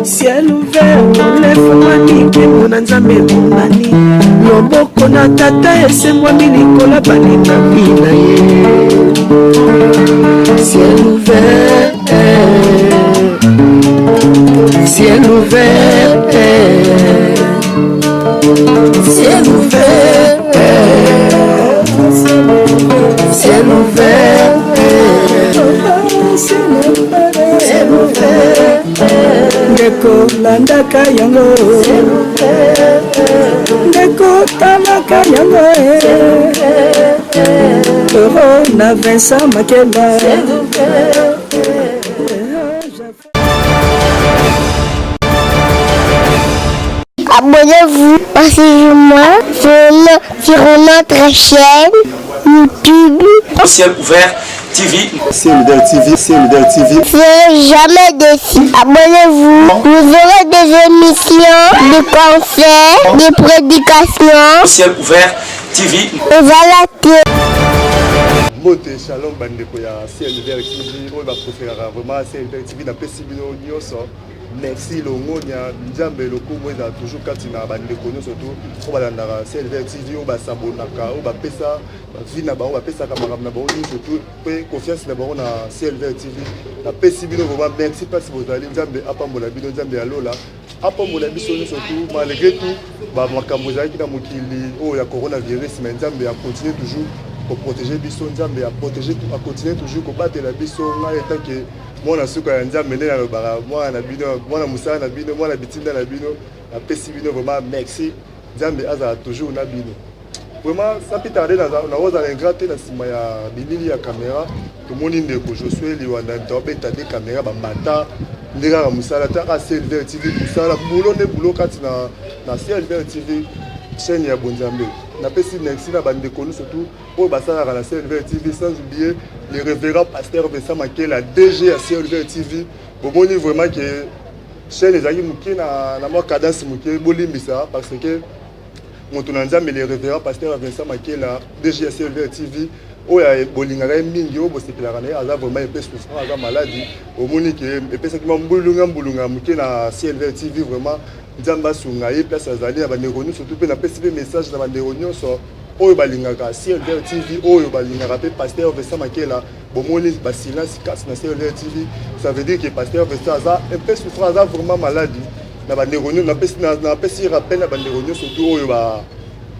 Ciel ouvert, lève-moi que mon anzambe monani. Loboko na tata ese moi milikola bani na bina ye. Ciel ouvert, ciel ouvert, ciel ouvert, ciel ouvert, ciel ouvert. Ndeko landaka yango, ndeko talaka yango, Euro na Vincent Makeba. Abonnez-vous, suivez-moi sur notre chaîne YouTube. Ciel ouvert TV. Ciel ouvert TV. Ciel ouvert TV. C'est jamais déçu. Abonnez-vous. Vous aurez des émissions, des concerts, des prédications. Ciel ouvert TV. Et voilà tout. Moté shalom bandeko ya Ciel ouvert TV. On va préférer vraiment Ciel ouvert TV na pesibino nyoso. Merci Longonia, Nzambe loko mweza toujours katina bandeko surtout on va dans Ciel ouvert TV on va s'abonaka on va pesa vie na ba on va pesa kamera na ba surtout pe confiance na ba on a Ciel ouvert TV na pesibino vraiment merci parce que vous allez Nzambe apambola bino Nzambe alola apambola biso surtout malgré tout ba makambo za kina mokili oh ya coronavirus mais Nzambe a continuer toujours pour protéger biso Nzambe a protéger tout a continuer toujours ko battre la biso na état que mwana suka ya Nzambe ndena lobara mwana bino mwana musala na bino mwana bitinda na bino na pesi bino vraiment merci Nzambe aza toujours na bino vraiment ça peut tarder na oza ingrate na sima ya bilili ya caméra to moni ndeko Josué liwanda ndobeta de caméra ba mata ndeka musala ta Ciel ouvert TV musala boulot ne boulot kati na Ciel ouvert TV chaîne ya Bonzambe na pesi merci na bandeko surtout pour basala na Ciel ouvert TV sans oublier le révérend pasteur Vincent Makela DG à Ciel ouvert TV bomoni vraiment que chaîne ezali muke na mo cadence muke bolimbisa parce que moto na Nzambe le révérend pasteur Vincent Makela DG à Ciel ouvert TV oya bolingaka mingi o bosepelaka na ye aza vraiment epesi souffrant aza maladie omoni ke epesaki mbulunga muke na Ciel ouvert TV vraiment Nzambe asunga ye place azali na bandeko nyonso surtout pe na pesi pe message na bandeko nyonso oyo balingaka Ciel ouvert TV oyo balingaka pe pasteur Vincent Makela bomoni basilence kasi na Ciel ouvert TV ça veut dire que pasteur Vincent aza un peu souffrant aza vraiment maladie na bandeko nyonso na pesi rappel na bandeko nyonso surtout oyo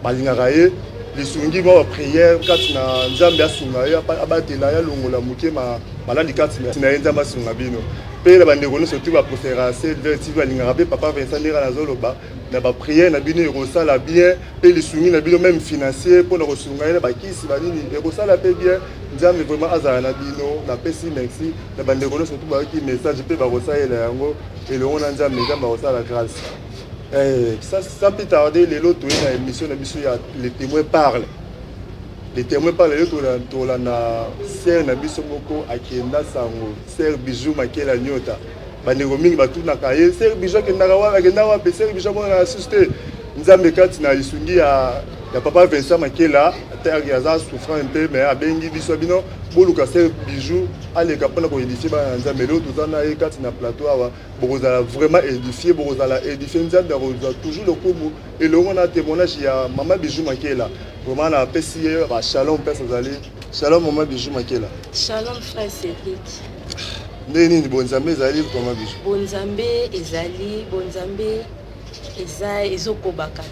balingaka ye lisungi mwa prière kati na Nzambe asunga ye abatela ya longola muke maladi kati na ye Nzambe asunga bino pe na bandeko nyonso surtout bapréféra Ciel ouvert TV balingaka pe papa Vincent ndeka nazoloba na baprière na bino ekosala bien pe lisungi na bino même financier mpona kosunga ye na bakisi banini ekosala pe bien Nzambe vraiment azala na bino na pesi merci na bandeko nyonso surtout bayaki message pe bakosalela yango elongo na Nzambe akosala grâce. Ça peut tarder les lots na émission na biso ya les témoins parlent. Les témoins parlent les to la na ser na biso moko akenda sango ser bijou Makela nyota. Bandeko mingi batuna kaye ser bijou akenda wa pe ser bijou mona assisté. Nzambe kati na lisungi ya papa Vincent Makela terre aza souffrant un peu mais abengi biso bino boluka ser bijou aleka pona ko édifier ba Nzambe lo tozana e kati na plateau awa bokozala vraiment édifier bokozala édifier Nzambe bokozala toujours le komo et le on a témoignage ya maman bijou Makela vraiment na pesi ba shalom pesa zali shalom maman bijou Makela shalom frère Cédric nini bonzambe zali maman bijou bonzambe ezali bonzambe eza ezokobaka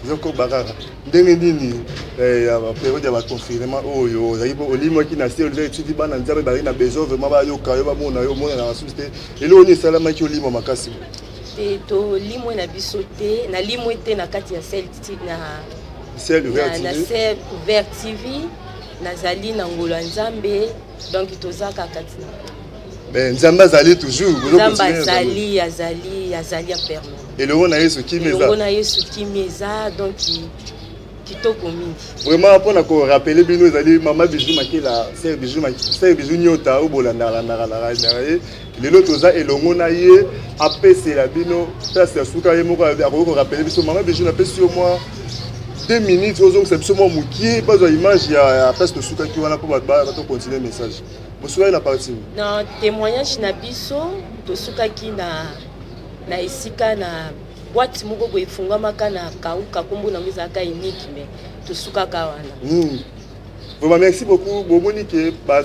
ndenge nini ya période ya baconfinement oyo ozali po olimoki na Ciel ouvert TV bana Nzambe bali na besoin vraiment bayoka yo bamona yo mona na basusu te eloko nini esalamaki olimo makasi te tolimwe na biso te nalimwe te na kati ya Ciel ouvert TV nazali na ngolo ya Nzambe donc tozaka kati mais Nzambe azali toujours Nzambe azali permanent elongo na Yesu kimeza donc kitoko mingi vraiment mpona ko rappeler bino ezali maman bijou Makela ser bijou nyota obolanda na ye lelo toza elongo na ye apesela bino place ya suka ye moko akoki ko rappeler biso maman bijou na pesi yo mwa 2 minutes ozong c'est absolument moukié pas une image il y a presque tout souka qui wana pour ba continuer message bosoka na partie non témoignage na biso to souka ki na esika na boîte moko boye efungwamaka na kauka kombo na ngizaka unique mais to souka ka wana Vraiment, merci beaucoup. Monique,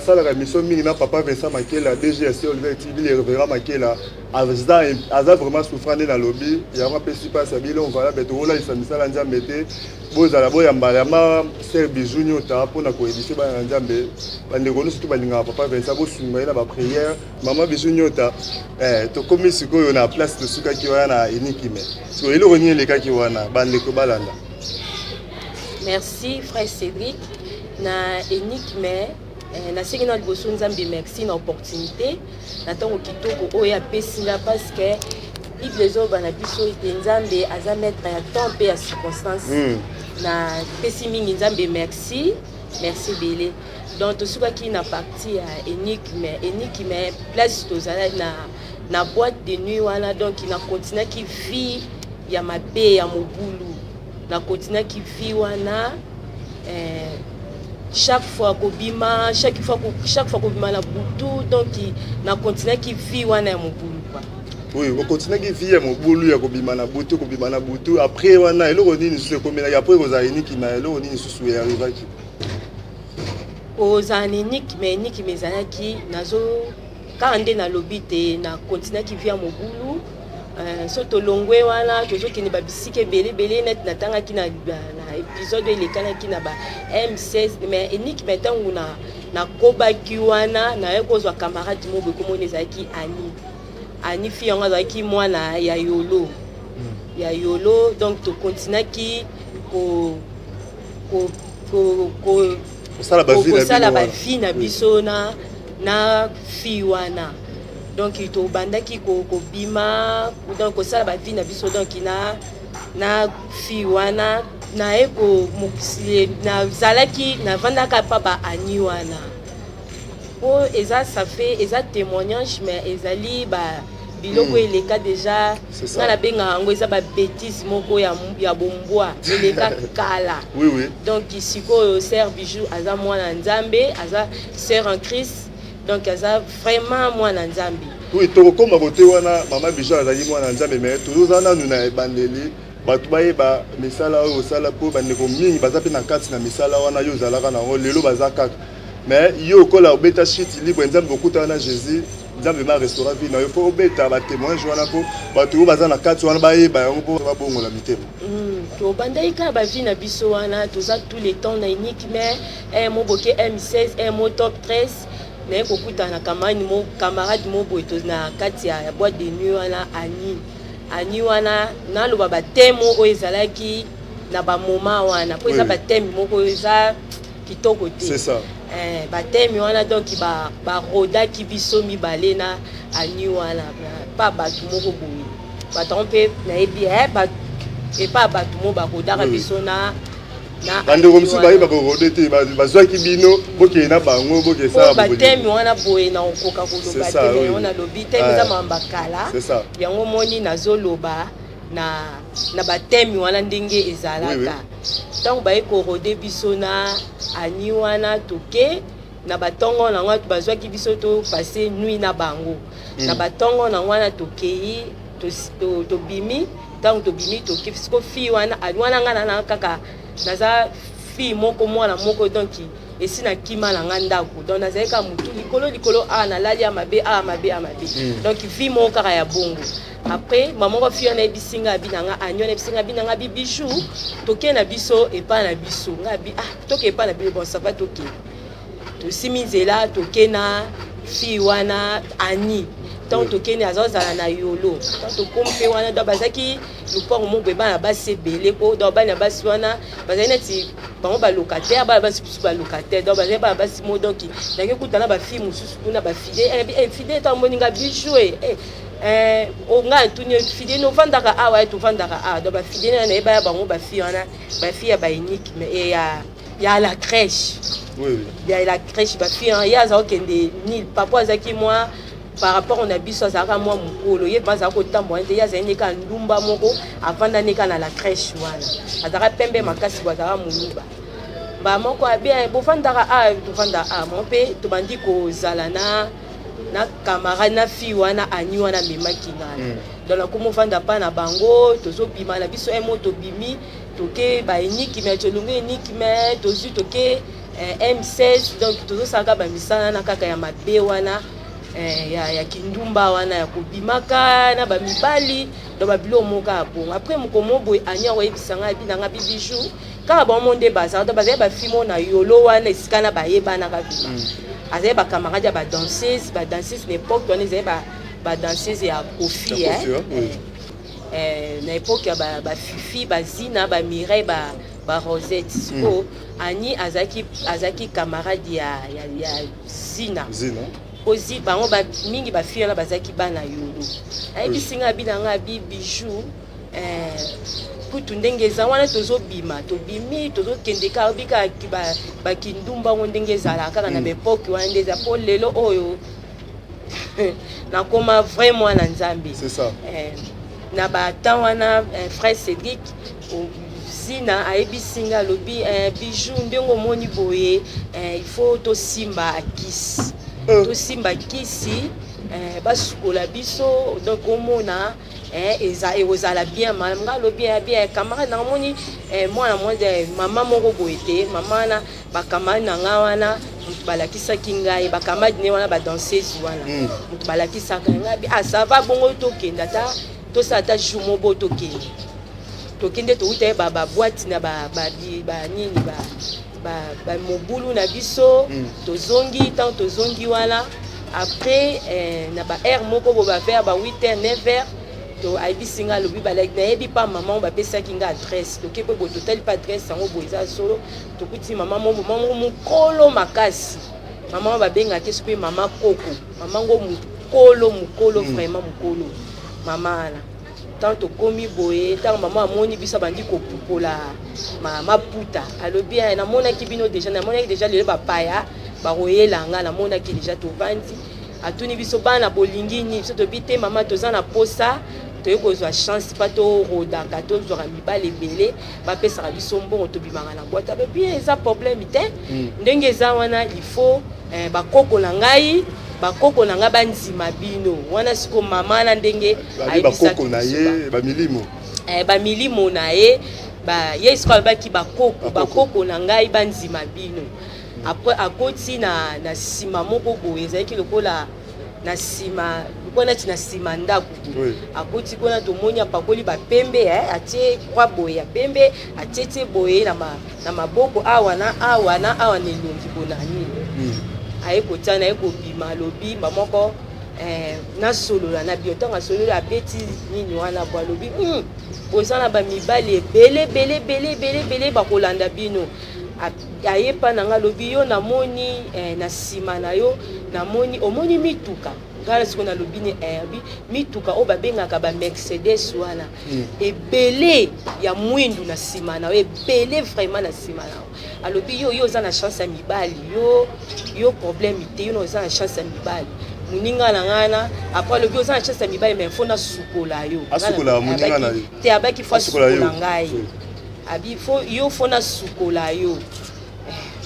ça la mission Minina, papa Vincent Makela, DGSC Oliver TV, les révérends Makela, Aza vraiment souffrant dans le lobby. Il y a un peu de passe à Bilo, on va là, mais tout là, il s'est mis ça dans le métier. Bon, à la boya mbalama, c'est bijouno, t'as pour la coédition, dans le bande de surtout balinga, papa Vincent, vous soumettez la prière, maman bijouno, t'as, tu commis ce qu'on a place de ce qui est na unique, mais ce que il renie les cas qui ont na bande de Kobalanda. Merci, frère Cédric. Na énigme na sengi na liboso nzambe merci na opportunité na tango kitoko oya pesinga parce que Bible ezoba na biso ete nzambe aza maître ya temps pe ya circonstance na pesi mingi nzambe merci belé donc tosukaki na partie ya énigme place tozala na boîte de nuit wana donc na continue ki vie ya mabe ya mobulu na continue ki vie wana chaque fois kobima na butu donc na continue ki vie wana ya mobulu quoi oui on continue ki vie ya mobulu ya kobima na butu après wana eloko nini susu komela ya après oza unique na eloko nini susu ya arrivaki oza unique mais ezalaki nazo kaka nde na lobi te na continue ki vie ya mobulu so tolongwe wana tozokende babisike ebele net natangaki na épisode elekanaki na ba M16 mais unique metangu na kobaki wana na ekozwa camarade mo bekomona ezalaki ani fi yango azalaki mwana ya yolo donc to continuaki kosala bavi na biso na fi wana donc to bandaki kobima donc kosala bavi na biso donc na fi wana na eko na zalaki na vandaka pa ba ani wana po eza ça fait eza témoignage mais ezali ba biloko eleka déjà na benga ngo eza ba bêtise moko ya bombwa eleka kala oui donc isiko sœur Bijou aza mwana nzambe aza sœur en Christ donc aza vraiment mwana nzambe oui to koma bote wana mama Bijou azali mwana nzambe mais toujours ana nuna ebandeli batu bayeba misala oyo osala po bandeko mingi baza pe na kati na misala wana yo ozalaka nango lelo baza kaka mais yo okola obeta shit libre nzambe okutana na Jésus nzambe ma restaurant vie na yo fo obeta batémoignage wana po batu baza na kati wana bayeba yango po babongola mitema to bandai ka ba vie na biso wana toza tous les temps na unique mais mo boke M16 mo top 13 na kokutana camarade mo boy to na kati ya boîte de nuit wana ani wana na loba ba thème oyo ezalaki na ba moment wana po eza ba thème moko eza kitoko te c'est ça ba thème wana donc ba roda ki biso mibale na ani wana pa batu moko boye ba trompe na ebi ba et pas batu mo ba roda ka biso na bande comme si ba roda te bazwaki bino boke na bango boke ça ba thème wana boye na okoka koloba te mais on a lobi thème za mamba kala yango moni nazoloba na ba thème wana ndenge ezalaka donc ba ekorode biso na ani wana toke na batongo na ngwa bazwaki biso to passer nuit na bango na batongo na wana tokei to bimi donc to bimi to kisko fi wana wana ngana na kaka naza fi moko mwana moko donc esi na kima na ngandako donc nazaleka mutu likolo na lali ya mabe donc fi moko kaka ya bongo après maman ko fi na ebisinga binanga anyo na ebisinga binanga bibijou toke na biso epa na biso ngabi toke epa na biso bon ça va toke to simizela toke na fi wana ani tant toke ni azozala na yolo tant to kompe wana do bazaki lupor mo beba basi belé ko do ba na basi wana bazali neti bango ba locataire ba basi ba locataire do bazali ba basi mo donc ndenge kutana ba fi mususu kuna ba fide fide ta moninga bijou o nga tunye fide no vandaka awa to vandaka do ba fide na eba bango ba fi wana ba fi ya ba unique mais ya la crèche oui ya la crèche ba fi ya za okende nil papa azaki moi par rapport on a biso azaka moi mukolo ye banza ko tambo ente ya zene ka ndumba moko avanda neka na la crèche wana azaka pembe makasi bazaka muluba ba moko bien bovandaka a tovanda a mon pe to bandi ko zala na camarade na fi wana ani wana memaki ngana donc la komo vanda pa na bango tozo bima na biso emo to bimi toke ba eniki me tolungu eniki me tozu toke M16 donc tozo saka ba misana na kaka ya mabe wana ya kindumba wana ya kobimaka na ba mibali do ba bilo moka bon après mokomo boy anya wa ebisanga binanga bibiju ka ba monde baza do baza ba fimo na yolo wana iskana ba yeba na ka bima azé ba camarade ba danseuse n'époque on ezé ba danseuse ya Kofi na époque ba Fifi ba Zina ba Mireille ba Rosette so ani azaki camarade ya Zina ozi bango ba mingi ba fille na bazaki bana yolo ayebi singa binanga bijou kutu ndenge za wana tozobima tobimi tozokendeka obika ba kindumba ndenge zala kaka na époque wana ndeza po lelo oyo na koma vraiment na nzambe c'est ça na ba temps wana frère Cédric Zina ayebi singa lobi bijou ndengo moni boye il faut to simba akisi to simba kisi basukola biso donc omona ezala bien nga lobi bien camarade na moni mwana de mama moko boete mama na bakamani na nga wana mutu balakisaki ngai bakamadi ne wana ba danseuse wana mutu balakisaka ngai ça va bongo tokenda ta tosala ta jumo bo tokende touta ba boîte na ba nini ba mobulu na biso tozongi tant tozongi wana après na ba air moko bo ba faire ba 8h 9h to aibisinga lobi ba like na yebi pa maman ba pesa kinga adresse to kepe bo total pas adresse sango boiza solo to kuti maman mukolo makasi maman ba benga kesu pe maman koko maman ngo mukolo vraiment mukolo maman na tant komi boye tant maman amoni bisa bandi ko pupola mama puta alobi na mona kibino déjà na mona déjà le bapaya ba royelanga na mona ki déjà to vandi atuni biso bana bolingi ni biso to bite mama toza na posa to kozwa chance pas to roda 14 jours mibale belé ba pesa biso mbongo to bimanga na boîte ba bien ça problème te ndenge za wana il faut ba koko na ngai bakoko na nga banzima bino wana siko mama na ndenge bakoko na ye ba milimo na ye ba yesu kwa baki bakoko na ngai banzima bino après akoti na sima moko boye ezaki lokola na sima kona tina sima ndako akoti kona tomoni apakoli ba pembe atie kwa boye ya pembe atie boye na maboko awa na nelongi bonani aiko tana aiko bima lobi bamoko na solola na biotanga solola abeti nini wana bwa lobi bozana ba mibali belé bakolanda bino ayepa nanga lobi yo namoni na sima na yo namoni omoni mituka ngala siko na lobi ni herbi mituka o babengaka ba Mercedes wana ebele ya mwindu na sima na ebele vraiment na sima na alobi yo za na chance ya mibali yo problème te yo za na chance ya mibali muninga na ngana après alobi za na chance ya mibali mais fona sukola yo asukola muninga na te abaki fa sukola ngai abi yo fona sukola yo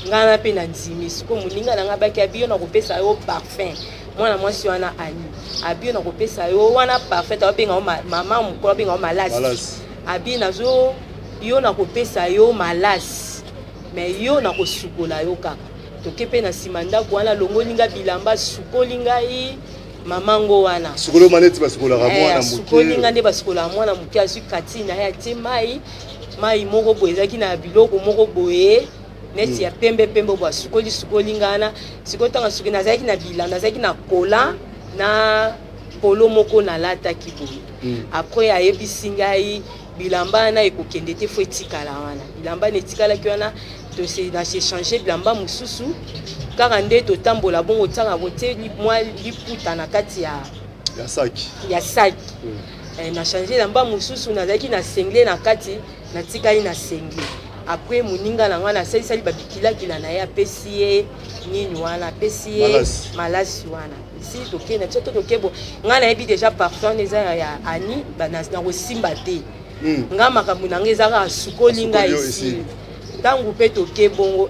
ngana pe na nzimi siko muninga na ngabaki abi yo na kopesa yo parfum mwana mwasi wana ani abi na kopesa yo wana parfait abenga mama mukolo abenga malasi abi nazo yo na kopesa yo malasi mais yo na kosukola yo kaka tokepe na simanda kwana longolinga bilamba sukolinga yi mamango wana sukolo maneti basukola mwana muke sukolinga nde basukola mwana muke asu katina ya te mai moko boye zaki na biloko moko boye neti ya pembe bwa sukoli ngana sikotanga suki nazaki na bilanda nazaki na kola na polo moko na lata kiboye après ayebisi ngai bilamba na ekokende te fo etikala wana bilamba netikala ki wana to na s'échanger bilamba mususu kaka nde totambola bongo tanga bote mwa liputa na kati ya saki na changer bilamba mususu nazaki na sengle na kati natikali na sengle après moninga na ngana sali babikila na ye apesi ye nini wana apesi ye malasi wana si tokenda tsoto tokebo ngana yebi déjà parfum eza ya ani na kosimba te nga makambo na nga ezaka asukoli nga esi ntango mpe tokebongo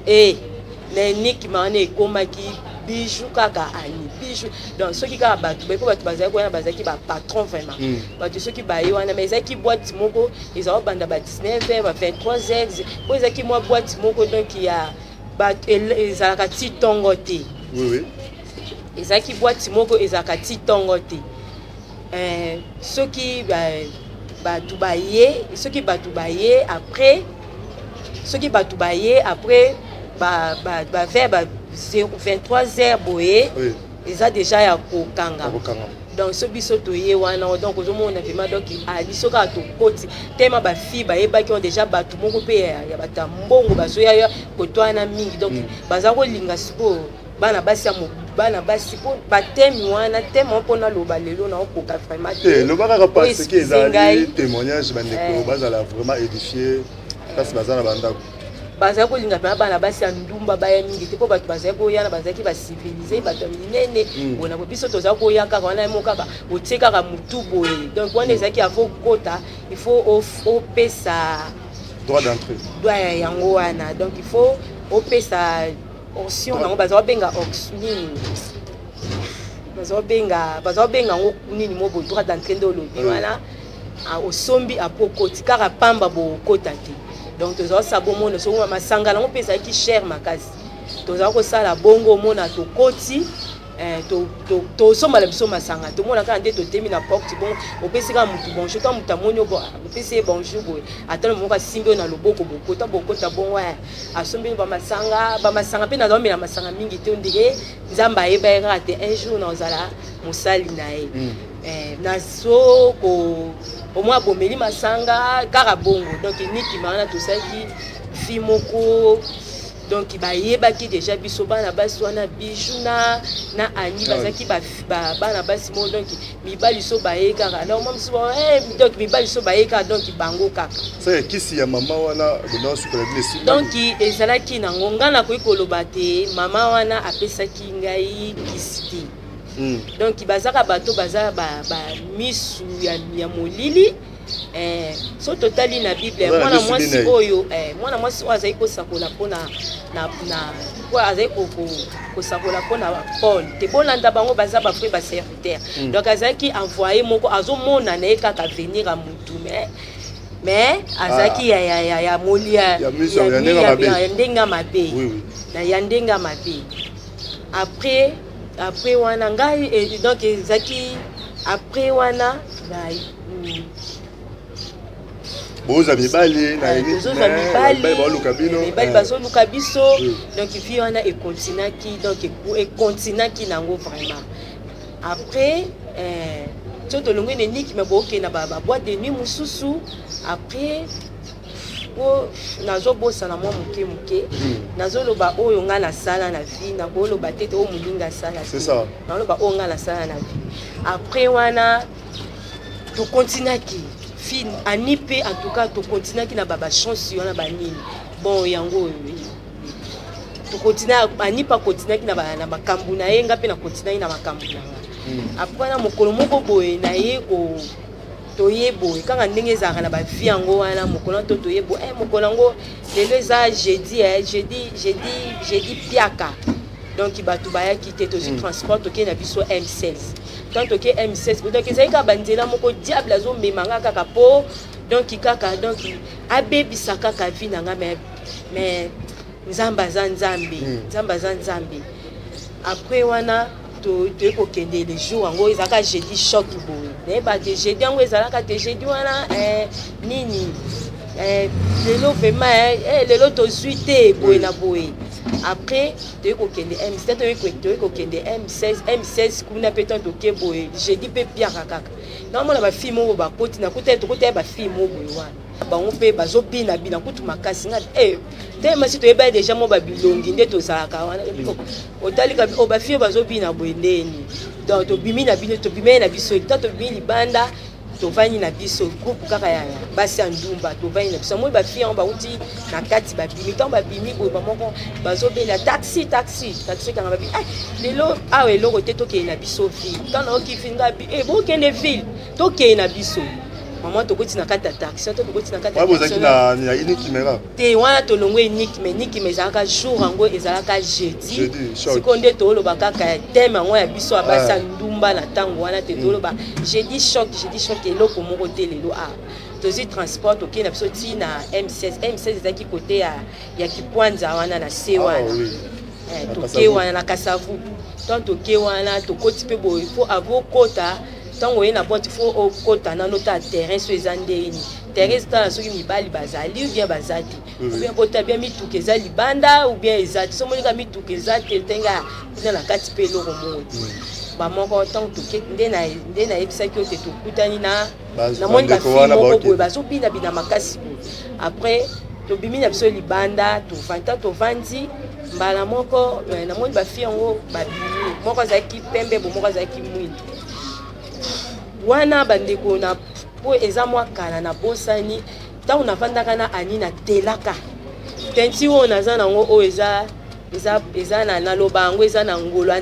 na niki maana ekomaki bijou kaka ani bijou donc soki kaka bato baiko bato bazalaki wana bazalaki bapatron vraiment bato soki baye wana mais ezalaki boîte moko ezala banda ba 19h ba 23h po ezalaki mwa boîte moko donc ya bato ezalaka ti tongo te ezalaki boîte moko ezalaka ti tongo te soki bato baye soki bato baye après soki bato baye après vers 23h boye eza déjà ya kokanga donc so biso toye wana donc ozomona vraiment donc ali soka tokoti tema bafi bayebaki on déjà bato moko mpe ya batambongo bazoya kotwana mingi donc baza kolinga siko bana basi po batemi wana tema mpona loba lelo na okoka vraiment te lobaka parce que ezali témoignage bandeko bazala vraiment édifié kasi bazala bandako bazali kolinga mpe bana basi ya ndumba baya mingi te mpo bato bazali koyana bazalaki bacivilize bato ya minene bona po biso tozali koya kaka wana mo kaka otie kaka motu boye donc wana ezalaki afo kota il faut opesa droit d'entrée droit yango wana donc il faut opesa option nango bazali benga nini bazali benga ngo nini mo bo droit d'entrée ndo olobi wana osombi apo koti kaka pamba bokota te donc tozala sabo mona so masanga nango pesa ki cher makasi tozala ko sala bongo mona to koti to somba la biso masanga to mona ka nde to temi na porte bon opesi ka mutu bonjour ka mutu amonyo bo opesi bonjour boy atana mo ka simbi na loboko bokota bon wa asombi ba masanga pe na zo mela masanga mingi te ndike nzamba yeba ka te un jour na ozala musali na ye na so ko au moins bomeli masanga kaka bongo donc niki maana tosaki fi moko donc bayebaki déjà biso bana basi wana bijou na ani bazaki bana basi mo donc mibali so baye kaka na mama so donc mibali so baye kaka donc bango kaka c'est kisi ya mama wana bona sukala blessure donc ezalaki na ngonga na koikoloba te mama wana apesaki ngai kisi donc bazaka bato baza ba misu ya molili so totali na bible mwana mwasi oyo azali kosakola mpona azali kosakola mpona Paul te bolanda bango baza bafre baserviteur donc azalaki envoyé moko azomona na ye kaka venir a mutu mais azalaki ya moli ya ndenga mabe ya ndenga mabe après wana ngai donc ezaki après wana boza mibali na mibali bazoluka biso donc vi wana ekontinaki nango vraiment après so tolongwe ne niki me bokena baboîte de nuit mosusu après po nazobosana mwa moke nazoloba oyo nga nasala na vie nakoloba tete oyo molinga asala naloba oyo nga nasala na vie après wana tokontinaki fi ani mpe en tout cas tokontinaki na bachance wana banini bon yango ani mpe akontinaki na makambo na ye nga mpe nakontinaki na makambo na nga après wana mokolo moko boye na ye toyebo kanga ndenge ezalaka na bavie yango wana mokolo to toyebo mokolo yango lelo eza jeudi piaka donc bato bayaki te tozwi transport tokei na biso M16 donc tokei M16 donc ezali kaka banzela moko diable azomemanga kaka po donc kaka donc abebisa kaka vi na nga mais nzambe aza nzambe après wana toye kokende le jour yango ezalaka jeudi choc boye nayeba te jeudi yango ezalaka te jeudi wana nini lelo vraiment lelo tozwi te boye na boye après toye kokende M16 toye kokende M16 kuna mpe tan toke boye jeudi mpe piaka kaka naomona bafille moko bakoti tokotaya bafille moko boye wana bango mpe bazobina kutu makasi nga te masi toyeba déjà mo babilongi nde tozalaka wana otalika bafille bazobina boye ndeni donc tobimi na biso ta tobimi libanda tovani na biso groupe kaka ya basi andumba tovani na biso moi ba fille on ba uti na kati ba bimi tant ba bimi boy ba moko bazobela taxi kanga ba bi lelo awe loko te toke na biso fille tant na ki finga bi bo kende ville toke na biso maman tokoti na kati ya taxi tokoti na kati ya taxi na unique caméra te wana tolongo unique mais ezalaka jour yango ezalaka jeudi sikonde toloba kaka thème yango ya biso abasa ndumba na tango wana te toloba jeudi choc eloko moko te lelo tozi transport okei na biso ti na M16 ezalaki kote ya Kipwanza wana na se wana toke wana na Kasavu tant toke wana tokoti pe boye faut avoir kota tango yena boîte faut au kota na nota terrain so ezandeni terrain sta soki mibali bazali ou bien bazati ou bien kota bien mituke ezali banda ou bien ezati so monika mituke ezati tenga na kati pe loko moti ba moko tant toke ndena ebisaki ote tokutani na moni ba fille moko boye bazobina bina makasi après tobimi na biso libanda tovandi mbala moko na moni ba fille yango babimi moko azaki pembe bo moko azaki mwindu wana bandeko na po eza mwa kala na bosani tango navandaka na ani na telaka tenti oyo naza nango oyo eza na naloba yango eza na ngolo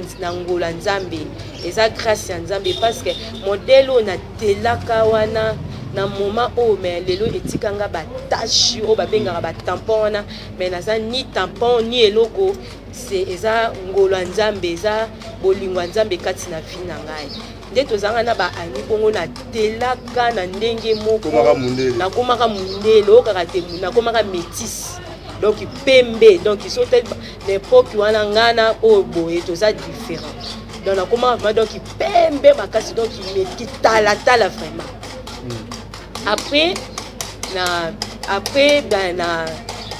ya nzambe eza grâce ya nzambe parce que modele oyo na telaka wana na moment oyo me lelo etikanga batashi oyo babengaka batampon wana me naza ni tampon ni eloko eza ngolo ya nzambe eza bolingo ya nzambe kati na vi na ngai nde tozanga na baani bongo na telaka na ndenge moko nakomaka mundele okaka te nakomaka métis donc pembe donc sote l'époque wana ngana oyo boye toza différent donc nakomaka vraiment donc pembe makasi donc talatala vraiment après na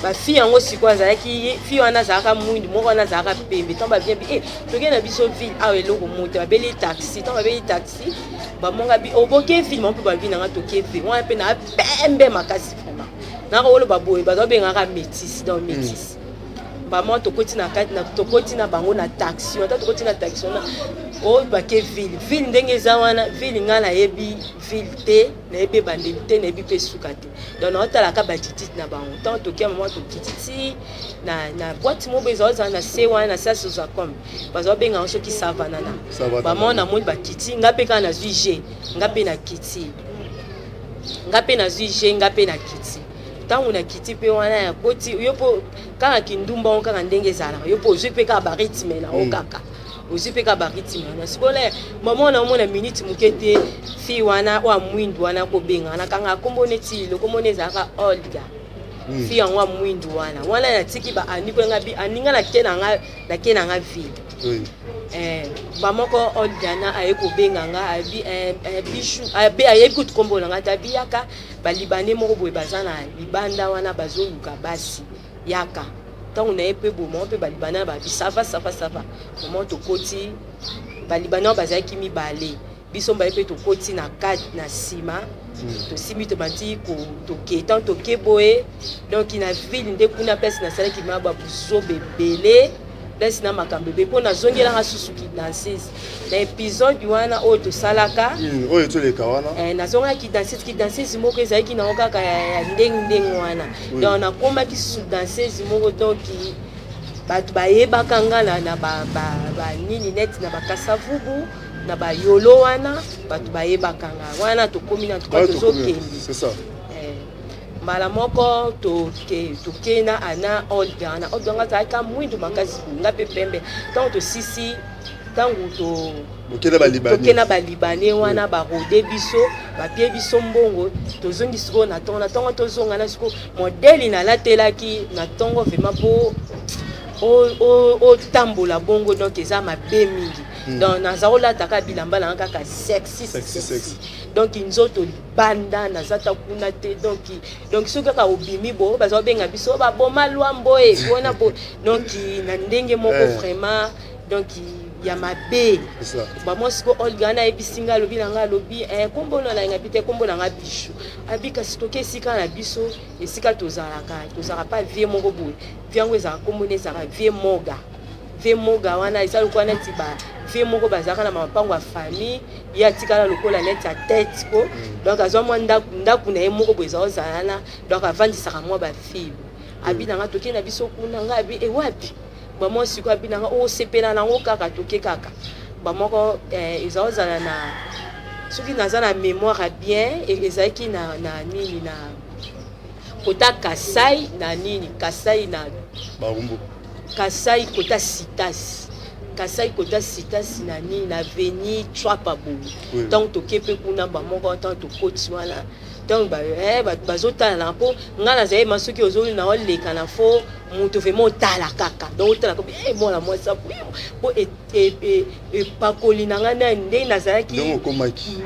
bafille yango sikoyo azalaki fille wana azalaka mwindu moko wana azalaka pembe ntango bavien bi tokei na biso ville awa eloko moto babeli taxi ntango babeli taxi bamonga bi oboke ville moko mpe babi nanga tokei ville wana mpe na pembe makasi vraiment naka oloba boye bazobengaka métis donc métis bamo tokoti na bango na taxi ata tokoti na taxi wana oyo bake ville ndenge eza wana ville nga nayebi ville te nayebi bandeli te nayebi mpe suka te donc naotalaka batititi na bango ntango tokia mama tokititi na boîte moko ezala na se wana na sase zacom bazobengaka soki savanana bamo namoni bakiti nga mpe kaka nazwi g nga mpe na kiti nga mpe nazwi g nga mpe na kiti ntango na kiti mpe wana ya koti yo mpo kaka kindumba ngo kaka ndenge ezalaka yo mpo ozwi mpe kaka barythme na o kaka ozwi mpe kaka barythme wana sikole mama na omona minute moke te fille wana oyo mwindu wana kobenga nakanga kombo neti lokombo ne ezalaka olga fille yango mwindu wana natiki baani mpo nga bi aninga nake nanga ville bamoko olgana aye kobenga nga bishu ayebi kutu kombo na nga tabi yaka balibane moko boye baza na libanda wana bazoluka basi yaka ntango naye mpe bomo mpe balibane babi sava momo tokoti balibane bazalaki mibale biso mbaye mpe tokoti na kati na nsima tosimi tomati toke tant toke boye donc na ville nde kuna place nasalaki ma babuzobe ebele place na makambo ebe mpo nazongelanga susu kidanseuse na épisode wana oyo tosalaka oyo toleka wana nazongaki danseuse moko ezalaki nango kaka ya ndenge wana donc nakomaki susu danseuse moko donc bato bayebaka nga na banini neti na bakasavubu na bayolo wana bato bayebaka nga wana tokomi na tuka tozokende mbala moko toke na ana olga nga azalaka mwindu makasi nga mpe pembe ntango tosisi ntango toke na balibane wana barode biso bapie biso mbongo tozongi sikoyo na ntongo tozonga na sikoyo modeli nalatelaki na ntongo vraimen mpo otambola bongo donc eza mabe mingi donc naza kolataka bilamba nanga kaka sexy donc nzoto libanda nazata kuna te donc soki kaka obimi bo bazobenga biso baboma lwambo wana bo donc na ndenge moko vraiment donc ya mabe bamo siko olga na ebisinga alobi nanga alobi kombo na nga bite kombo na nga bishu abi kasi toke esika na biso esika tozalaka pa vie moko boye vie yango ezalaka kombo ne ezalaka vie moga wana eza lokwa neti vie moko bazaka na mapango ya famille ya tikala lokola net ya tête ko donc azwa mwa ndaku na ye moko boza ozalana donc avandisaka mwa ba fille abi nanga toke na biso kuna nga abi wapi ba mo siko abi nanga o sepela nango kaka toke kaka ba moko eza ozala na soki naza na mémoire bien ezaki na nini na kota Kasai na nini Kasai na Barumbu Kasai kota Sitas Kasai kota Sitas na nini na veni Chwapabu donc toke pe kuna ba moko tant to koti wana donc bazotala na po nga nazali masuki ozoli na oleka na fo mutu vraiment otala kaka donc otala ko mwana mwasi po pakoli na nga na ndenge nazalaki donc okomaki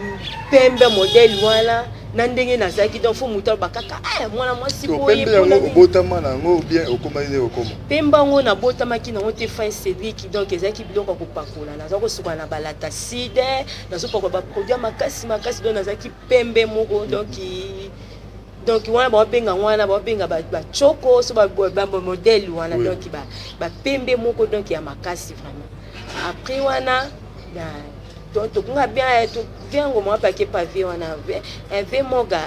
pembe modèle wana na ndenge nazalaki donc fo mutu bakaka mwana mwasi boye pembe yango obotama nango bien okomaki nde okoma pembe yango nabotamaki nango te fin Cédric donc ezalaki biloko ya kopakola naza kosuka na balata side nazopakola baproduit makasi donc nazalaki pembe moko donc wana babenga bachoko so modèle wana donc bapembe moko donc ya makasi vraiment après wana donc tokunga bien viango mwa pake pavé wana un moga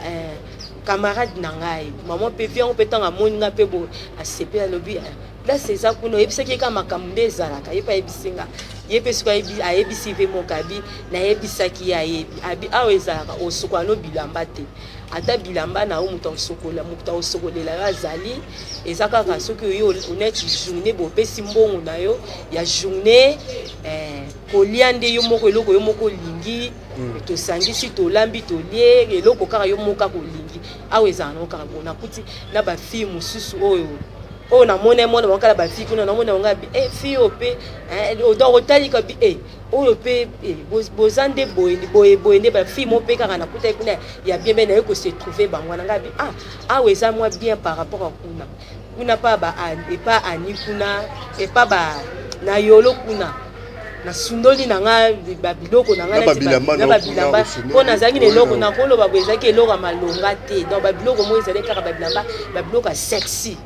camarade na ngai maman pe viango pe tanga moninga pe bo asepe alobi là c'est ça kuno yebisaki ka makambo nde ezalaka yepa yebisinga yepe suka ayebisi ve mokabi na yebisaki ayebi abi awo ezalaka osuka no bilamba te ata bilamba na o muta osokolela azali ezaka ka soki yo honnête journée bo pesi mbongo na yo ya journée kolia nde yo moko eloko yo moko lingi to sangisi to lambi to lie eloko kaka yo moko kolingi awo ezana no kaka bona kuti na ba fille mususu oyo na mona wakala ba fille kuna na mona nga bi fille ope donc otali ka bi oyo pe bozande boye ba fille mo pe kaka na kuta kuna ya bien na ko se trouver bangwana nga bi eza moi bien par rapport à kuna pa ba et pas ani kuna et pas ba na yolo kuna na sundoli na nga ba biloko na nga na ba bilamba po na zangi ne loko na kolo ba bezaki eloko malonga te donc ba biloko mo ezale kaka ba biloko sexy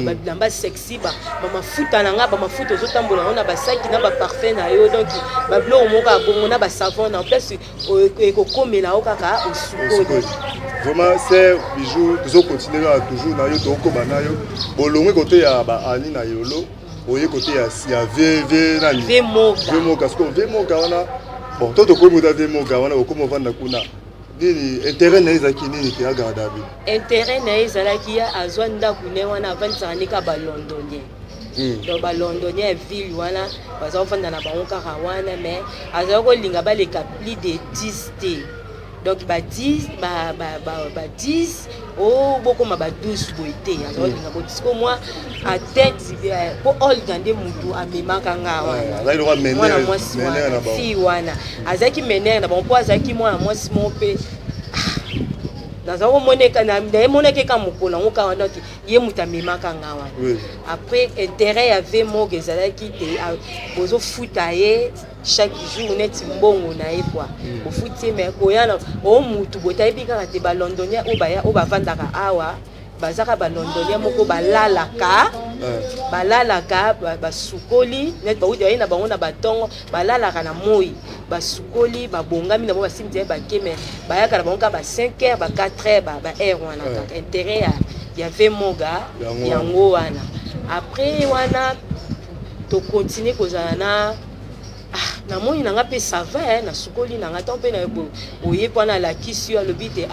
ba bilamba sexy ba mafuta na nga ba mafuta ozotambola na ba saki na ba parfum na yo donc ba biloko moko abongo na ba savon na place ekokomela o kaka osukoli vraiment c'est bijou zo continuer à toujours na yo to koma na yo bolongwe côté ya ba ani na yolo oye côté ya VV na V moga parce que V moga wana bon toto ko muta V moga wana okomo vanda kuna nini intérêt na ezaki nini ki agarda bi intérêt na ezalaki ya azwa ndaku ne wana avandisaka ndeka ba londonien donc ba londonien ville wana bazofanda na bango kaka wana mais azalaki kolinga baleka plus de 10 te donc ba 10 bokoma ba 12 boye te azolinga botiko moi à tête po olga nde mutu amemaka nga wana mwana mwasi wana fille wana azalaki menere na bon po azalaki mwana mwasi mo pe nazako moneka na moneka ka mokolo ngo ka wana ye mutu amemaka nga wana après intérêt ya ve moga ezalaki te bozo futa ye chaque jour neti mbongo na ye quoi au futi mais koyana o mutu botayebi kaka te ba londonien o bavandaka awa bazaka ba londonien moko balalaka basukoli net bauti ayina bango na batongo balalaka na moi basukoli babongami na bo basimti bakeme bayaka na bango ka ba 5h ba 4h ba heure wana kaka intérêt ya ve moga yango wana après wana to continuer kozala na moni nanga pe ça va na sukoli nanga tant pe na oye pana la kisi ya lobite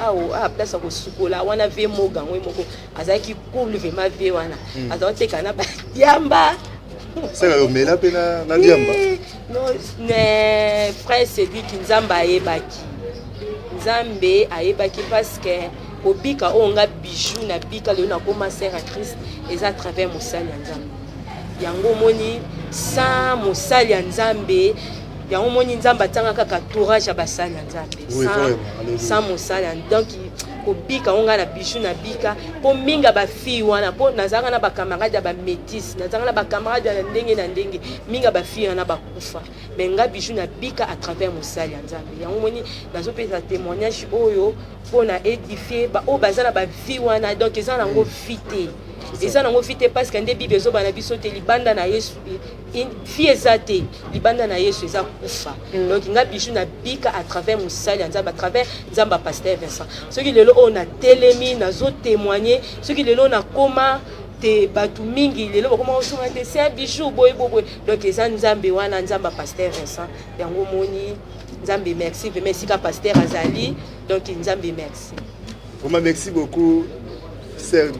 place ko sukola wana ve moga ngwe moko azaki cool vraiment ve wana azate kana ba diamba c'est la mela pe na diamba non ne frère Cédric Nzamba ayebaki parce que obika onga bijou na bika le na koma sœur à Christ et à travers mosali ya Nzambe yango moni sans mosali ya Nzambe yango moni Nzamba tanga kaka tourage ya basali ya Nzambe sans mosali donc kobika onga na bijou na bika po minga ba fille wana po nazanga na ba camarade ya ba métis nazanga na ba camarade ya ndenge minga ba fille na ba kufa menga bijou na bika à travers mosali ya Nzambe yango moni nazo pesa témoignage oyo po na édifier ba o bazana ba vie wana donc ezana ngo fité eza nango fite parce que nde bible ezoba na biso te libanda na Yesu fille ezate libanda na Yesu eza kufa donc nga bijou na bika à travers musali nzamba à travers nzamba pasteur Vincent soki lelo on a telemi nazo témoigner soki lelo na koma te batu mingi lelo bakoma osoma te c'est bijou boy donc eza nzambe wana nzamba pasteur Vincent yango moni nzambe merci ka pasteur azali donc nzambe merci vraiment merci beaucoup Sœur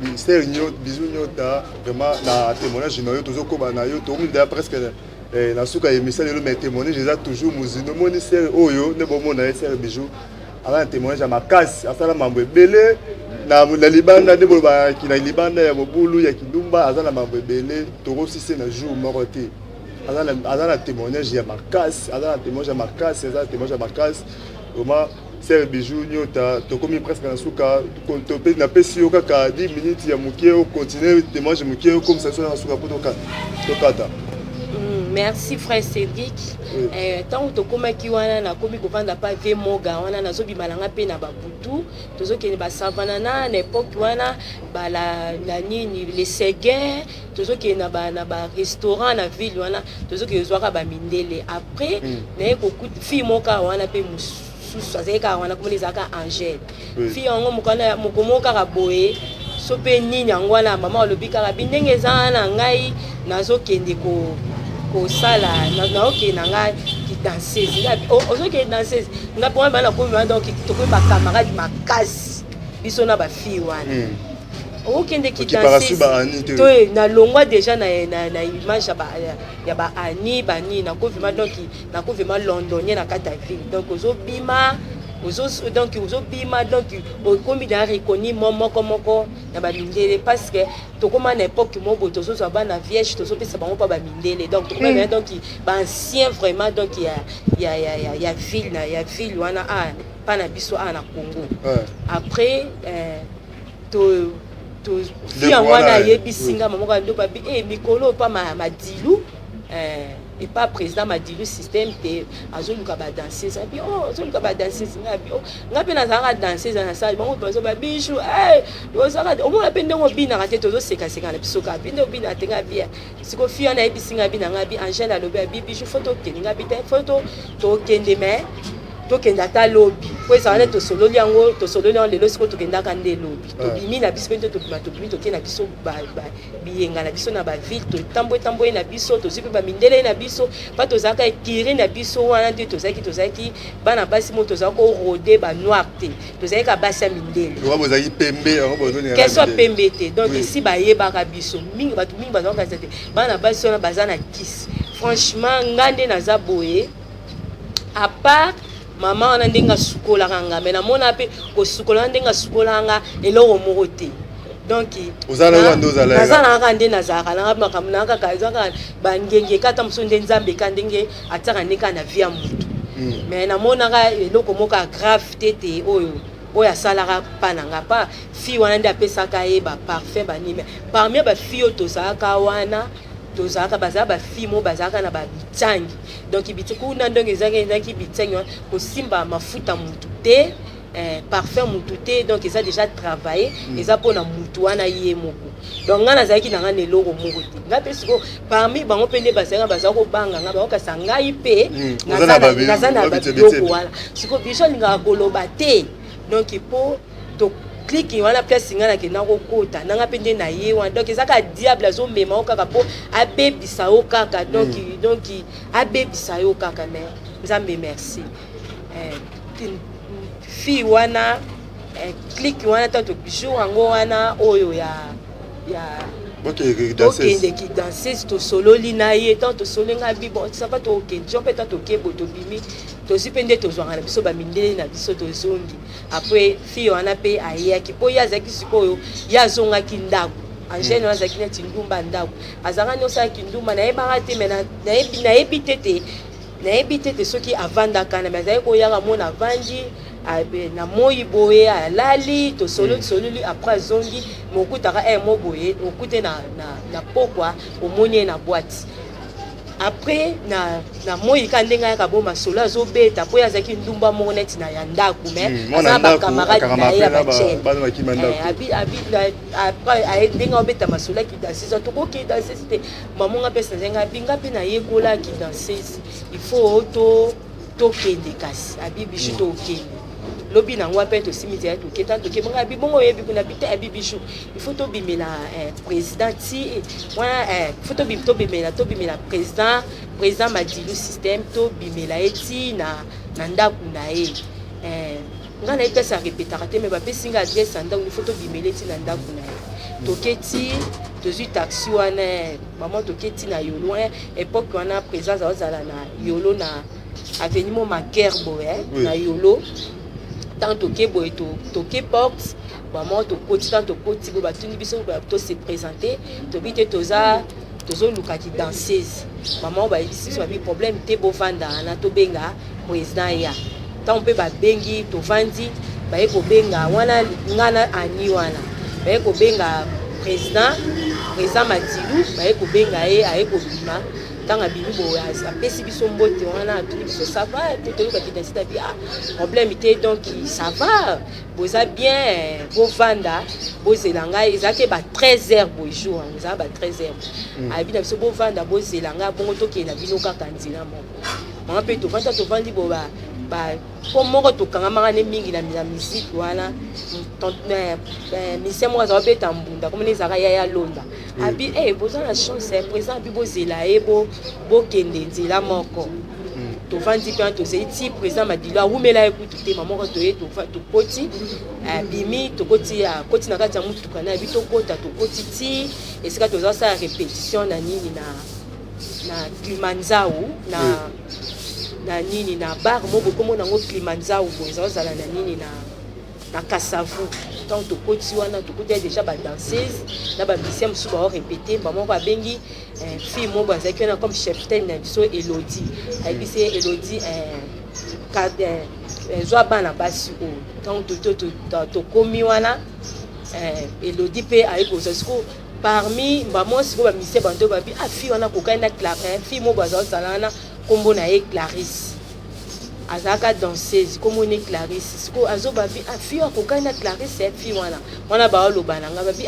bisou nyota vraiment na témoignage na yo toujours comme na yo tout le monde presque na suka émission le mais témoignage déjà toujours muzino moni sœur oyo ne bon mona sœur bijou avant témoignage à ma casse asala mambo belé na libanda de bolba ki na libanda ya mobulu ya kindumba azala mambo belé toro sisi na jour moroté azala témoignage ya ma casse azala témoignage ya ma casse azala témoignage ya ma casse vraiment Sœur bijou nyota tokomi presque na suka to pe na pesi yo kaka 10 minutes ya mukie au continuer témoignage mukie comme ça sur na suka pour tokata. Merci frère Cédric. Tant que tokoma ki wana na komi kovanda pa ve moga wana nazo bimalanga pe na babutu tozo ke ba savana na époque wana ba la nini les Séguin tozo ke na ba restaurant na ville wana tozo ke zwaka ba mindele après na ko fi moka wana pe suzeka wana comme les aka Angèle fi yango mukana mukomoka ka boye so pe nini yango wana mama olobika ka bindenge zana ngai nazo kende ko sala na oke na ngai ki danseuse ozo ke danseuse nga pour bana ko donc to ko ba camarade makasi biso na ba fi wana okende ki danseuse to na longwa déjà na image ya ba ani bani na ko vraiment londonien na kata ville donc ozo bima donc ozo bima donc okomi da reconnu moko na ba mindele parce que to koma na époque mo boto so ba na vierge to so pesa bango pa ba mindele donc to koma donc ba ancien vraiment donc ya ville wana pa na biso na Congo après to fi wana yebisinga mamoko ndo pa mikolo pa madilu et pas président madilu système te azoluka ba danser ça bi azoluka ba danser ngapi na zanga danser na salle bango bazo ba bijou yo zanga o mo apende ngo bina ka te tozo seka na biso ka pende bina tenga bia siko fi na yebisinga bina ngabi Angèle alobi bi bijou photo keninga bi te photo to kende me tokenda ta lobby po ezala to sololi yango to sololi yango lelo siko tokenda ka nde lobby to bimi na biso pente to bimi tokena biso biyenga na biso na ba ville to tambo na biso to zipe ba mindele na biso pa to zaka ekiri na biso wana nde to zaki bana basi mo to zaka ko rôder ba noir te to zaka basi ya mindele to ba zaki pembe yango bozoni keso pembe te donc ici ba yeba ka biso mingi ba zaka te bana basi wana bazana kiss franchement ngande na za boye à part mama wana ndenga sukola kanga mais na mona pe ko sukola ndenga sukola nga eloko moko te donc ozala ndozala nazala ngande nazaka na makamna kaka zaka bangenge kata msonde nzambe kandenge ataka ndeka na via mutu mais na mona ka eloko moko grave tete oyo asalaka pananga pa fi wana nde apesaka ye ba parfum banime parmi ba fi oyo tozalaka wana tozalaka bazala ba fi mo bazalaka na ba bitsangi donc ibitiku na ndongo ezaki bitsangi kosimba mafuta mutu te parfum mutu te donc eza déjà travaillé eza pona mutu wana ye moko donc nga nazalaki na nga neloko moko te nga pe siko parmi bango pende bazala ko banga nga bakasa ngai pe naza na biloko wana siko biso lingaka koloba te donc po to clique wana place ngana ke na kokota nanga pende na ye wana donc ezaka diable azo mema okaka po abebisa yo kaka donc abebisa yo kaka mais nzambe merci fi wana clique wana tanto jour ngo wana oyo ya okende ki danser to sololi na ye tanto solenga bi bon ça va to okende jo pe tanto kebo to bimi to sipende to zwanga na biso ba mindele na biso to zongi après fi wana pe ayaki po ya zaki sikoyo ya zonga ki ndako Angèle wana zaki neti ndumba ndako azanga nyosa ki ndumba na yeba te mena na yebi tete soki avandaka na bazali ko yaka mona vandi na moyi boye alali to sololi après zongi mokutaka mo boye okute na pokwa omonye na boîte après na moi kandenga ya kaboma sola zo beta po yazaki ndumba monet na yanda kume asa ba camarade na ya ba abi après ayendenga obeta masola ki danser to ko ki danser c'était maman nga pesa zenga binga pe na yekola ki danser il faut to kende kasi abi bichu to kende lobi na ngwa pe to cimetière to keta to ke bonga bi bongo yebi kuna bite abi bichu il faut to bimela président ti wana faut to bimela président Madilu système to bimela eti na ndaku na ye nga na ipesa répétera te mais ba pesinga adresse anda il faut to bimela eti na ndaku na ye to keti to zu taxi wana maman to keti na yolo époque wana présence azala na yolo na avenue Makerbo na yolo tant toke boy toke porte maman to koti tant to koti bo batuni biso to se présenter to bité toza luka ki danseuse maman ba ici so bi problème te bo vanda na to benga président ya tant pe ba bengi to vandi ba e ko benga wana ngana ani wana ba e ko benga président Madilu ba e ko benga e ko bima tanga bini bo apesi biso mbote wana tuni biso ça va to luka ki danseuse bi problème te donc ça va boza bien bo vanda bo zelanga ezake ba 13h bo jour za ba 13h abi na biso bo vanda bo zelanga bongo to ke na bino kaka nzina moko mama pe to vandi bo ba po moko to kanga mangane mingi na musique wana misemo za beta mbunda comme les araya ya londa abi boza na chance présent abi bo zela bo kende nzela moko to vandi pe to zeiti président Madilu umela ekutu te mama to ye to koti bimi to koti na kati ya mutuka na bito kota to koti ti esika to za sa répétition na nini na Klimanzau na nini na bar moko komo nango Klimanzau boza zala na nini na Kasavu donc to koti wana to koti déjà ba danseuse na ba musicien musu ba répéter ba moko abengi fille mo ba zaki na comme cheftaine na biso Elodie ayebisi Elodie zwa bana basi o donc to komi wana Elodie pe ayeboza siko parmi ba mo siko ba musicien bando ba bi fille wana ko kaina fille mo ba zala na kombo na ye Clarisse azaka danseuse kombo ne Clarisse siko azoba bi fille ko kaina Clarisse fille wana ba loba nanga ba bi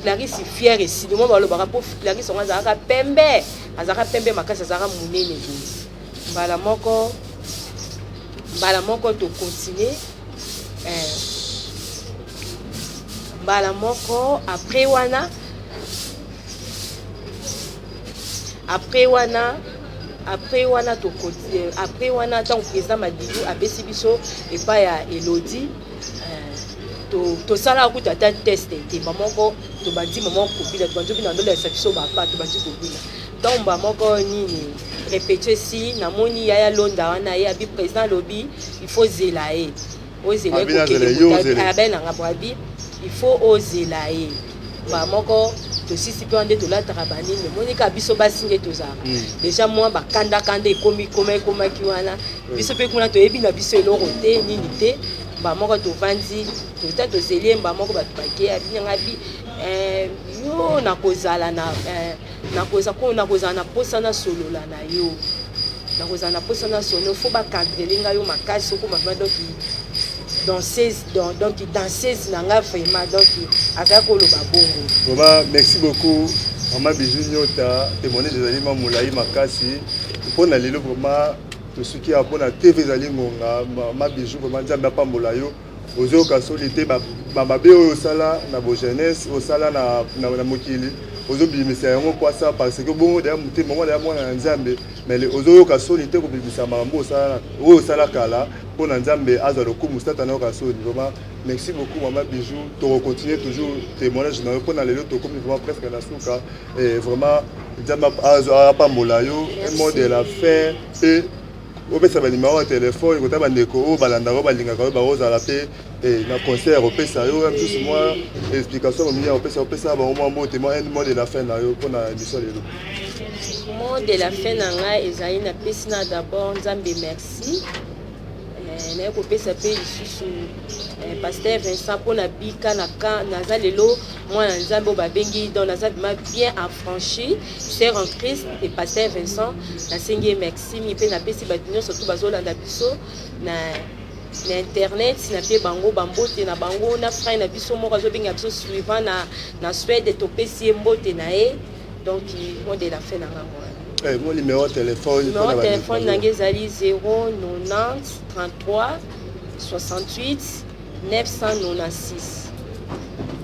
Clarisse fière et si de mo ba loba po Clarisse on azaka pembe makasi azaka munene bozi mbala moko to continuer mbala moko après wana to continuer après wana tant président Madilu apesi biso epa ya Elodie to sala ku tata test te mamoko to bandi mamoko kopila to bandi na ndola sakiso ba pa to bandi kopila donc ba moko nini répéter si na moni ya londa wana ya bi président lobby il faut zelae ozela ko ke abena ngabrabi il faut ozelae ba moko to sisi pe ande to la tarabani ne monika biso basinge to za déjà moi ba kanda ekomi ki wana biso pe kuna to yebi na biso eloko te nini te ba moko to vandi to ta to zelie ba moko ba tupake abinyanga bi yo na kozala na posa na solola na yo na kozala na posa na solo faut ba cadrer nga yo makasi ko ma donc danseuse nanga vraiment donc avec ko loba bongo. Vraiment merci beaucoup Maman Bijou Nyota témoigner des aliments moulayi makasi pour na lelo vraiment to suki a pour na TV zali ngonga Maman Bijou vraiment nzambe pambola yo ozo ka solité ba mabe o sala na bo jeunesse o sala na mokili ozo bimisa yango kwa ça parce que bongo da muté mongo da mwana nzambe mais ozo ka solité ko bimisa mambo o sala kala pour nzambe azalo ku mustata na ka soli vraiment merci beaucoup Maman Bijou to continuer toujours témoignage na pour na lelo to comme vraiment presque na suka et vraiment nzambe a pambola yo un mot de la fin et opesa ba numéro de téléphone ko ta ba ndeko o balanda ko balinga ko ba ozala pe na concert opesa yo plus moi explication au milieu opesa ba au moins un mot de la fin na yo pour na émission lelo mot de la fin na nga ezali na pesina d'abord nzambe merci naye kopesa mpe lisusu Pasteur Vincent mpo na bika naza lelo mwana nzambe oyo babengi donc naza bien affranchi sœur en Christ et Pasteur Vincent nasengi merci mi mpe napesi bato nyonso tu bazolanda biso na internet na mpe bango bambote na bango na frère na biso moko azobenga biso suivant na Suède topesi ye mbote na ye donc mot de la fin nanga mwana. Mon numéro de téléphone. Numéro de téléphone nange ezali 090 33 68 996.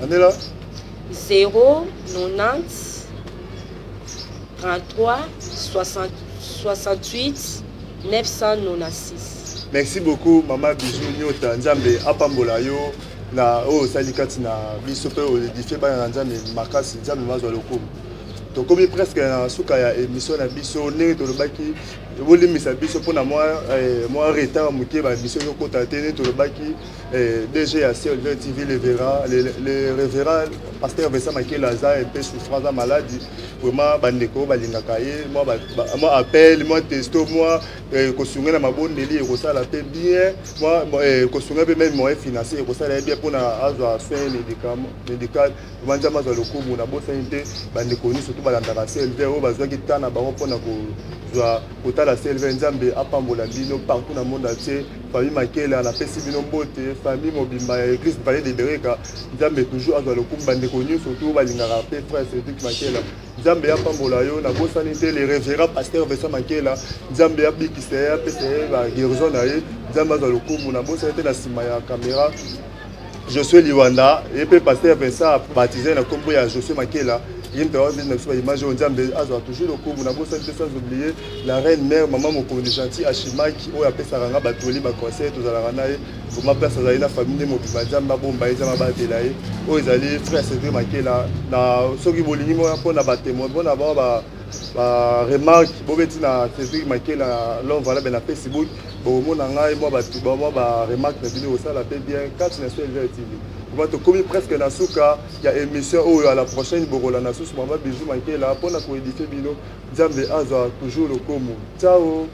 Andela 090 33 68 996. Merci beaucoup Maman Bijou Nyota Nzambe apambola yo na o salikati na biso pe o édifier bana Nzambe makasi Nzambe mazwa lokumu. Donc comme presque na suka ya émission na biso ndenge tolobaki bolimisa biso mpona moi retard moke ba biso yokota te ne tolobaki DG ya CLV TV le révérend Pasteur Vincent Makela aza un peu souffrant de maladie vraiment bandeko balingaka ye moi appel moi testo moi kosunga na mabondeli ekosala pe bien moi kosunga pe même moyen financier ekosala bien mpona azwa soin médical manja mazwa lokumu na bosante bandeko ni surtout balandaka CLV oyo bazwaki tana bango mpona kozwa kotala CLV Nzambe apambola bino partout na monde entier famille Makela na pesi bino mbote famille mobimba ya église Palais de Bereka Nzambe toujours azwa lokumu bandeko ni surtout balingaka pe frère Cédric Makela Nzambe apambola yo na bosani te le révérend Pasteur Vincent Makela Nzambe abikisa ye apesa ye ba guérison na ye Nzambe azwa lokumu na bosani te na nsima ya caméra Josué Liwanda et puis Pasteur Vincent baptisé na kombo ya Josué Makela il y a une image où Nzambe azwa toujours le coup na bosani te sans oublier la reine mère maman mokonzi gentil Ashimaki oyo apesaka batoli ba conseil tozalaka na ye pour ma place azali na famille mobimba Nzambe bomba ezama batela ye oyo ezali frère Cédric Makela na soki bolingi mo mpona batémoin mpona ba remarque bobeti na Cédric Makela l'homme valable na Facebook bomona ngai mo batu ba remarque na vidéo ça la fait bien quand na CLV TV on to komi presque na suka ya émission oyo à la prochaine borola na susu Maman Bijou Makela mpona ko édifier bino Nzambe azwa toujours le komo ciao.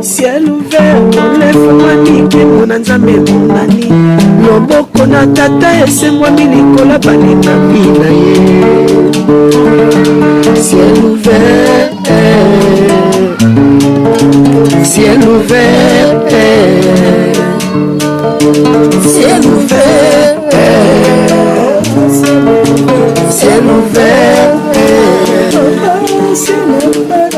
Ciel ouvert, lève-moi nique mon Nzambe monani loboko na tata ese-moi milikola balinga bina ye ciel ouvert ciel ouvert ciel ouvert ciel ouvert ciel ouvert